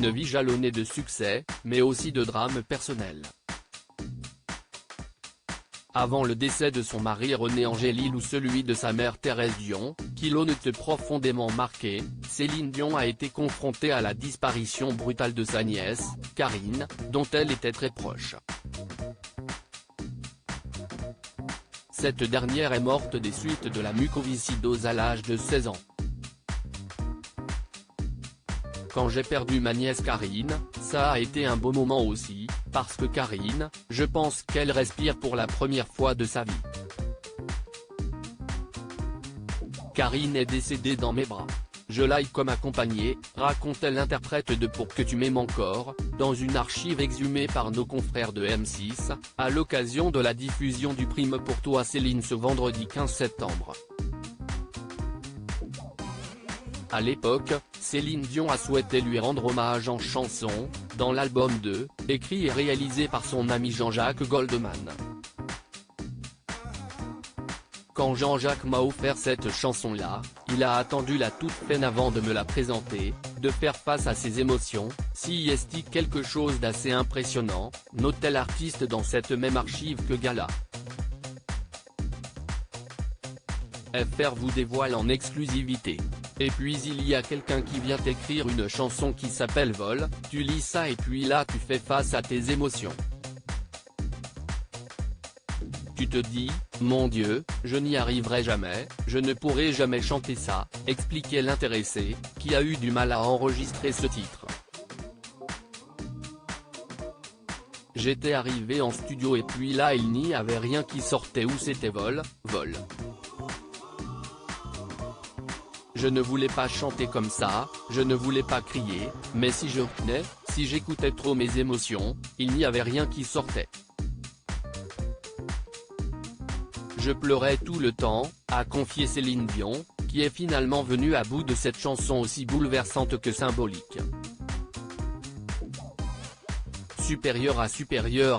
une vie jalonnée de succès, mais aussi de drames personnels. Avant le décès de son mari René Angélil ou celui de sa mère Thérèse Dion, qui l'ont profondément marquée, Céline Dion a été confrontée à la disparition brutale de sa nièce, Karine, dont elle était très proche. Cette dernière est morte des suites de la mucoviscidose à l'âge de 16 ans. Quand j'ai perdu ma nièce Karine, ça a été un beau moment aussi, parce que Karine, je pense qu'elle respire pour la première fois de sa vie. Karine est décédée dans mes bras. Je l'ai comme accompagnée, racontait l'interprète de Pour que tu m'aimes encore, dans une archive exhumée par nos confrères de M6, à l'occasion de la diffusion du Prime pour toi Céline ce vendredi 15 septembre. À l'époque, Céline Dion a souhaité lui rendre hommage en chanson, dans l'album 2, écrit et réalisé par son ami Jean-Jacques Goldman. Quand Jean-Jacques m'a offert cette chanson-là, il a attendu la toute fin avant de me la présenter, de faire face à ses émotions, si est-il quelque chose d'assez impressionnant, notait l'artiste dans cette même archive que Gala. FR vous dévoile en exclusivité. Et puis il y a quelqu'un qui vient t'écrire une chanson qui s'appelle Vol, tu lis ça et puis là tu fais face à tes émotions. Tu te dis, mon Dieu, je n'y arriverai jamais, je ne pourrai jamais chanter ça, expliquait l'intéressé, qui a eu du mal à enregistrer ce titre. J'étais arrivé en studio et puis là il n'y avait rien qui sortait ou c'était Vol, Vol. Je ne voulais pas chanter comme ça, je ne voulais pas crier, mais si je retenais, si j'écoutais trop mes émotions, il n'y avait rien qui sortait. Je pleurais tout le temps, a confié Céline Dion, qui est finalement venue à bout de cette chanson aussi bouleversante que symbolique. Supérieure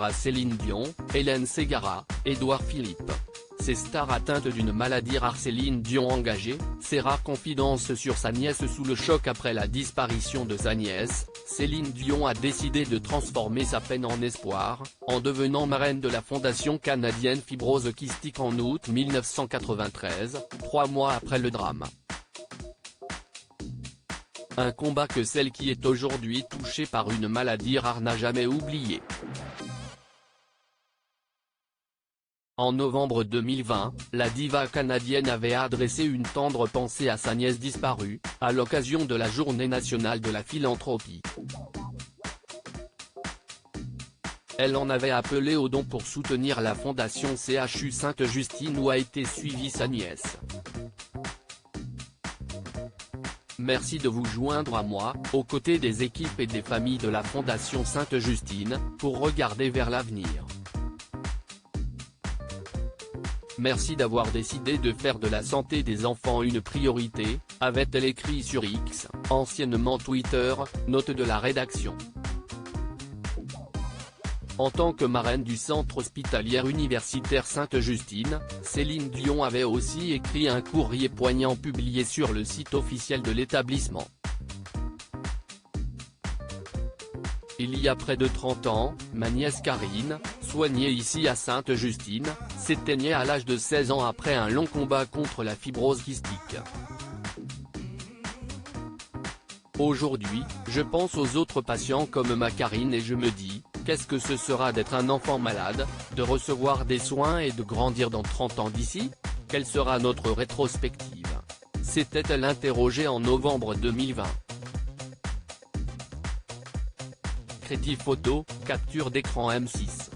à Céline Dion, Hélène Ségara, Édouard Philippe. Ces stars atteintes d'une maladie rare Céline Dion engagée, ses rares confidences sur sa nièce sous le choc après la disparition de sa nièce, Céline Dion a décidé de transformer sa peine en espoir, en devenant marraine de la fondation canadienne Fibrose Kystique en août 1993, 3 mois après le drame. Un combat que celle qui est aujourd'hui touchée par une maladie rare n'a jamais oublié. En novembre 2020, la diva canadienne avait adressé une tendre pensée à sa nièce disparue, à l'occasion de la Journée nationale de la philanthropie. Elle en avait appelé aux dons pour soutenir la fondation CHU Sainte-Justine où a été suivie sa nièce. Merci de vous joindre à moi, aux côtés des équipes et des familles de la Fondation Sainte-Justine, pour regarder vers l'avenir. Merci d'avoir décidé de faire de la santé des enfants une priorité, avait-elle écrit sur X, anciennement Twitter, note de la rédaction. En tant que marraine du centre hospitalier universitaire Sainte-Justine, Céline Dion avait aussi écrit un courrier poignant publié sur le site officiel de l'établissement. Il y a près de 30 ans, ma nièce Karine, soignée ici à Sainte-Justine, s'éteignait à l'âge de 16 ans après un long combat contre la fibrose kystique. Aujourd'hui, je pense aux autres patients comme ma Karine et je me dis, qu'est-ce que ce sera d'être un enfant malade, de recevoir des soins et de grandir dans 30 ans d'ici? Quelle sera notre rétrospective? S'était-elle interrogée en novembre 2020. Crédit photo, capture d'écran M6.